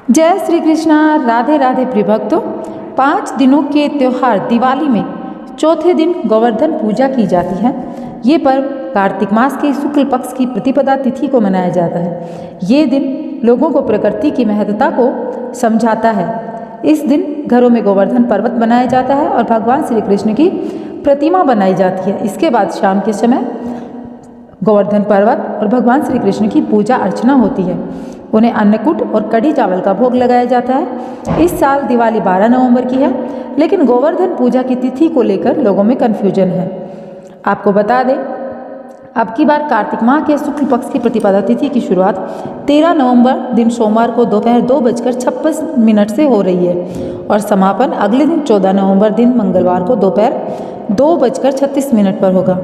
जय श्री कृष्णा। राधे राधे प्रिय भक्तों। 5 दिनों के त्यौहार दिवाली में चौथे दिन गोवर्धन पूजा की जाती है। ये पर्व कार्तिक मास के शुक्ल पक्ष की प्रतिपदा तिथि को मनाया जाता है। ये दिन लोगों को प्रकृति की महत्ता को समझाता है। इस दिन घरों में गोवर्धन पर्वत बनाया जाता है और भगवान श्री कृष्ण की प्रतिमा बनाई जाती है। इसके बाद शाम के समय गोवर्धन पर्वत और भगवान श्री कृष्ण की पूजा अर्चना होती है। उन्हें अन्नकूट और कढ़ी चावल का भोग लगाया जाता है। इस साल दिवाली 12 नवंबर की है, लेकिन गोवर्धन पूजा की तिथि को लेकर लोगों में कन्फ्यूजन है। आपको बता दें, अब की बार कार्तिक माह के शुक्ल पक्ष की प्रतिपदा तिथि की शुरुआत 13 नवंबर दिन सोमवार को दोपहर 2:56 से हो रही है और समापन अगले दिन 14 नवंबर दिन मंगलवार को दोपहर 2:36 पर होगा।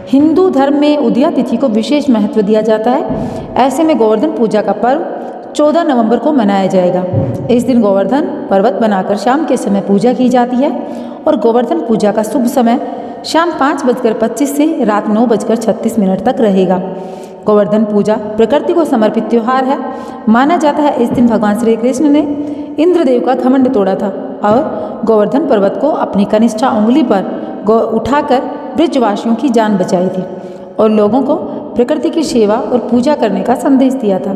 हिंदू धर्म में उदया तिथि को विशेष महत्व दिया जाता है। ऐसे में गोवर्धन पूजा का पर्व 14 नवंबर को मनाया जाएगा। इस दिन गोवर्धन पर्वत बनाकर शाम के समय पूजा की जाती है और गोवर्धन पूजा का शुभ समय शाम 5:25 से रात 9:36 तक रहेगा। गोवर्धन पूजा प्रकृति को समर्पित त्योहार है। माना जाता है इस दिन भगवान श्री कृष्ण ने इंद्रदेव का घमंड तोड़ा था और गोवर्धन पर्वत को अपनी कनिष्ठा उंगली पर उठाकर ब्रजवासियों की जान बचाई थी और लोगों को प्रकृति की सेवा और पूजा करने का संदेश दिया था।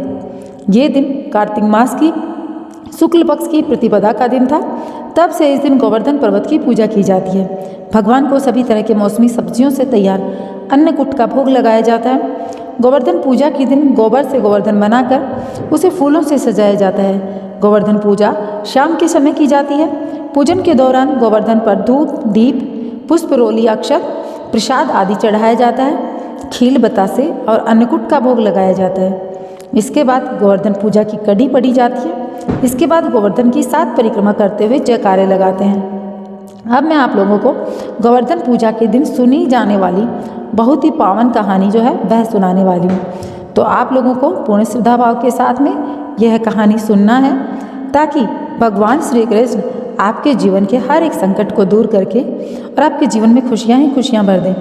ये दिन कार्तिक मास की शुक्ल पक्ष की प्रतिपदा का दिन था। तब से इस दिन गोवर्धन पर्वत की पूजा की जाती है। भगवान को सभी तरह के मौसमी सब्जियों से तैयार अन्नकूट का भोग लगाया जाता है। गोवर्धन पूजा के दिन गोबर से गोवर्धन बनाकर उसे फूलों से सजाया जाता है। गोवर्धन पूजा शाम के समय की जाती है। पूजन के दौरान गोवर्धन पर धूप, दीप, पुष्प, रोली, अक्षत, प्रसाद आदि चढ़ाया जाता है। खील, बतासे और अन्नकूट का भोग लगाया जाता है। इसके बाद गोवर्धन पूजा की कड़ी पड़ी जाती है। इसके बाद गोवर्धन की 7 परिक्रमा करते हुए जयकारे लगाते हैं। अब मैं आप लोगों को गोवर्धन पूजा के दिन सुनी जाने वाली बहुत ही पावन कहानी जो है वह सुनाने वाली हूँ। तो आप लोगों को पूर्ण श्रद्धा भाव के साथ में यह कहानी सुनना है ताकि भगवान श्री कृष्ण आपके जीवन के हर एक संकट को दूर करके और आपके जीवन में खुशियाँ ही खुशियाँ भर दें।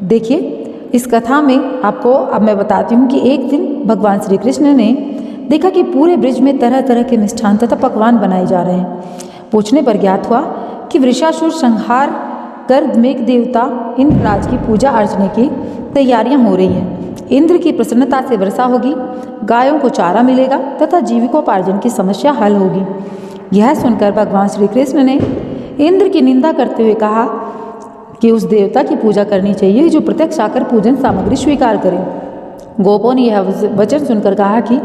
देखिए, इस कथा में आपको अब मैं बताती हूँ कि एक दिन भगवान श्री कृष्ण ने देखा कि पूरे ब्रज में तरह तरह के मिष्ठान तथा पकवान बनाए जा रहे हैं। पूछने पर ज्ञात हुआ कि वृषासुर संहार कर मेघ देवता इंद्रराज की पूजा अर्चना की तैयारियां हो रही हैं। इंद्र की प्रसन्नता से वर्षा होगी, गायों को चारा मिलेगा तथा जीविकोपार्जन की समस्या हल होगी। यह सुनकर भगवान श्री कृष्ण ने इंद्र की निंदा करते हुए कहा कि उस देवता की पूजा करनी चाहिए जो प्रत्यक्ष आकर पूजन सामग्री स्वीकार करे। गोपों ने यह वचन सुनकर कहा कि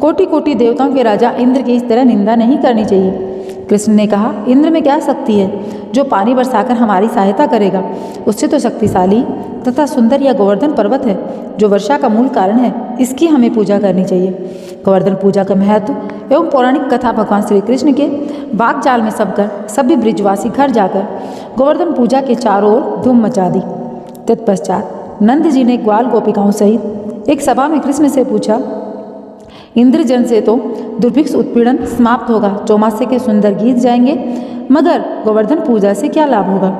कोटि कोटि देवताओं के राजा इंद्र की इस तरह निंदा नहीं करनी चाहिए। कृष्ण ने कहा, इंद्र में क्या शक्ति है जो पानी बरसाकर हमारी सहायता करेगा? उससे तो शक्तिशाली तथा सुंदर यह गोवर्धन पर्वत है जो वर्षा का मूल कारण है। इसकी हमें पूजा करनी चाहिए। गोवर्धन पूजा का महत्व एवं पौराणिक कथा भगवान श्री कृष्ण के वाकजाल में सबकर सभी ब्रजवासी घर जाकर गोवर्धन पूजा के चारों ओर धूम मचा दी। तत्पश्चात नंद जी ने ग्वाल गोपिकाओं सहित एक सभा में कृष्ण से पूछा, इंद्रजन से तो दुर्भिक्ष उत्पीड़न समाप्त होगा, चौमासे के सुंदर गीत जाएंगे, मगर गोवर्धन पूजा से क्या लाभ होगा?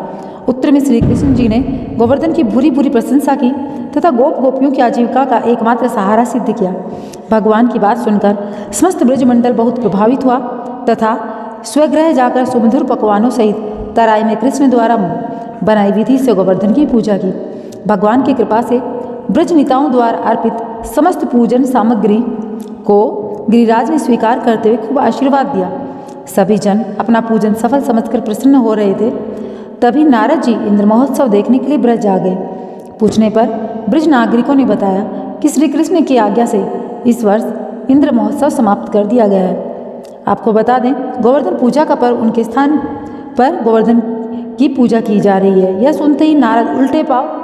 उत्तर में श्री कृष्ण जी ने गोवर्धन की बुरी बुरी प्रशंसा की तथा गोप गोपियों की आजीविका का एकमात्र सहारा सिद्ध किया। भगवान की बात सुनकर समस्त ब्रजमंडल बहुत प्रभावित हुआ तथा स्वगृह जाकर सुमधुर पकवानों सहित तराई में कृष्ण द्वारा बनाई विधि से गोवर्धन की पूजा की। भगवान की कृपा से ब्रजनीताओं द्वारा अर्पित समस्त पूजन सामग्री को गिरिराज ने स्वीकार करते हुए खूब आशीर्वाद दिया। सभी जन अपना पूजन सफल समझकर प्रसन्न हो रहे थे। तभी नारद जी इंद्र महोत्सव देखने के लिए ब्रज आ गए। पूछने पर ब्रज नागरिकों ने बताया कि श्री कृष्ण की आज्ञा से इस वर्ष इंद्र महोत्सव समाप्त कर दिया गया है। आपको बता दें, गोवर्धन पूजा का पर्व उनके स्थान पर गोवर्धन की पूजा की जा रही है। यह सुनते ही नारद उल्टे पांव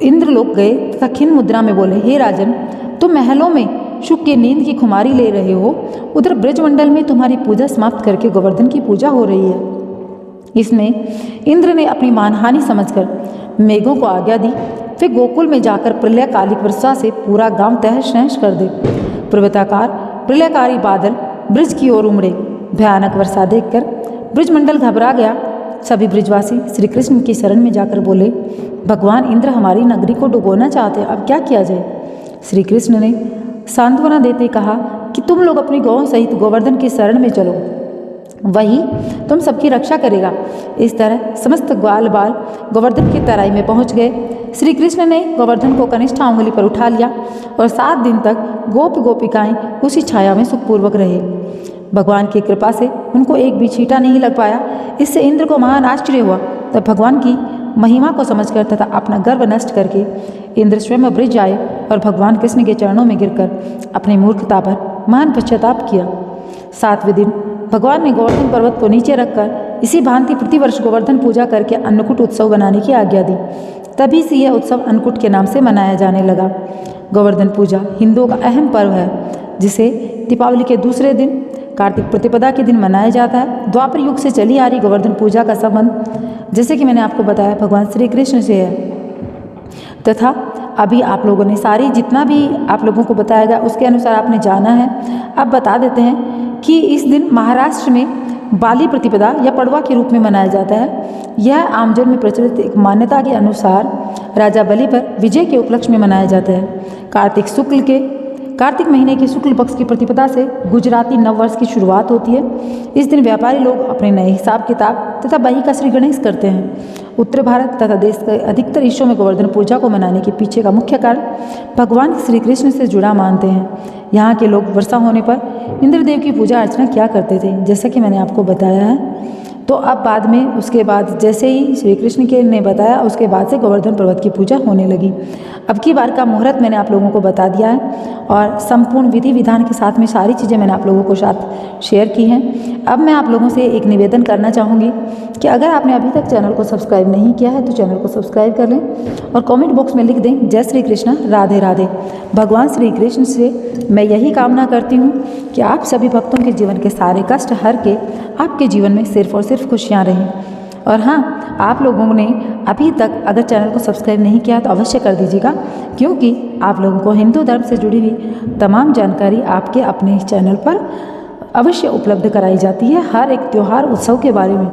इंद्रलोक गए तथा खिन्न मुद्रा में बोले, हे राजन, तुम महलों में सुख की नींद की खुमारी ले रहे हो, उधर ब्रजमंडल में तुम्हारी पूजा समाप्त करके गोवर्धन की पूजा हो रही है। इसमें इंद्र ने अपनी मानहानि समझकर मेघों को आज्ञा दी, फिर गोकुल में जाकर प्रलयकालिक वर्षा से पूरा गांव तहस नहस कर दे। पर्वताकार प्रलयकारी बादल ब्रज की ओर उमड़े। भयानक वर्षा देखकर ब्रजमंडल घबरा गया। सभी ब्रजवासी श्री कृष्ण की शरण में जाकर बोले, भगवान इंद्र हमारी नगरी को डुबोना चाहते हैं, अब क्या किया जाए? श्री कृष्ण ने सांत्वना देते कहा कि तुम लोग अपनी गौ सहित गोवर्धन की शरण में चलो, वही तुम सबकी रक्षा करेगा। इस तरह समस्त ग्वाल बाल गोवर्धन की तराई में पहुंच गए। श्री कृष्ण ने गोवर्धन को कनिष्ठा उंगली पर उठा लिया और 7 दिन तक गोप गोपिकाएं उसी छाया में सुखपूर्वक रहे। भगवान की कृपा से उनको एक भी छींटा नहीं लग पाया। इससे इंद्र को महान आश्चर्य हुआ। तब भगवान की महिमा को समझकर तथा अपना गर्व नष्ट करके इंद्र स्वयं ब्रिज आए और भगवान कृष्ण के चरणों में गिरकर अपनी मूर्खता पर महान पश्चाताप किया। 7वें दिन भगवान ने गोवर्धन पर्वत को नीचे रखकर इसी भांति प्रतिवर्ष गोवर्धन पूजा करके अन्नकूट उत्सव बनाने की आज्ञा दी। तभी से यह उत्सव अन्नकूट के नाम से मनाया जाने लगा। गोवर्धन पूजा हिंदुओं का अहम पर्व है, जिसे दीपावली के दूसरे दिन कार्तिक प्रतिपदा के दिन मनाया जाता है। द्वापर युग से चली आ रही गोवर्धन पूजा का संबंध, जैसे कि मैंने आपको बताया, भगवान श्री कृष्ण से है तथा अभी आप लोगों ने सारी जितना भी आप लोगों को बताया गया उसके अनुसार आपने जाना है। अब बता देते हैं कि इस दिन महाराष्ट्र में बाली प्रतिपदा या पड़वा के रूप में मनाया जाता है। यह आमजन में प्रचलित एक मान्यता के अनुसार राजा बलि पर विजय के उपलक्ष्य में मनाया जाता है। कार्तिक महीने के शुक्ल पक्ष की प्रतिपदा से गुजराती नववर्ष की शुरुआत होती है। इस दिन व्यापारी लोग अपने नए हिसाब किताब तथा बही का श्री गणेश करते हैं। उत्तर भारत तथा देश के अधिकतर हिस्सों में गोवर्धन पूजा को मनाने के पीछे का मुख्य कारण भगवान श्री कृष्ण से जुड़ा मानते हैं। यहाँ के लोग वर्षा होने पर इंद्रदेव की पूजा अर्चना किया करते थे, जैसा कि मैंने आपको बताया है। तो अब बाद में उसके बाद जैसे ही श्री कृष्ण के ने बताया, उसके बाद से गोवर्धन पर्वत की पूजा होने लगी। अब की बार का मुहूर्त मैंने आप लोगों को बता दिया है और संपूर्ण विधि विधान के साथ में सारी चीज़ें मैंने आप लोगों को साथ शेयर की हैं। अब मैं आप लोगों से एक निवेदन करना चाहूँगी कि अगर आपने अभी तक चैनल को सब्सक्राइब नहीं किया है तो चैनल को सब्सक्राइब कर लें और कमेंट बॉक्स में लिख दें जय श्री कृष्ण, राधे राधे। भगवान श्री कृष्ण से मैं यही कामना करती हूँ कि आप सभी भक्तों के जीवन के सारे कष्ट हर के आपके जीवन में सिर्फ और सिर्फ खुशियाँ रहें। और हाँ, आप लोगों ने अभी तक अगर चैनल को सब्सक्राइब नहीं किया तो अवश्य कर दीजिएगा, क्योंकि आप लोगों को हिंदू धर्म से जुड़ी हुई तमाम जानकारी आपके अपने इस चैनल पर अवश्य उपलब्ध कराई जाती है, हर एक त्यौहार उत्सव के बारे में।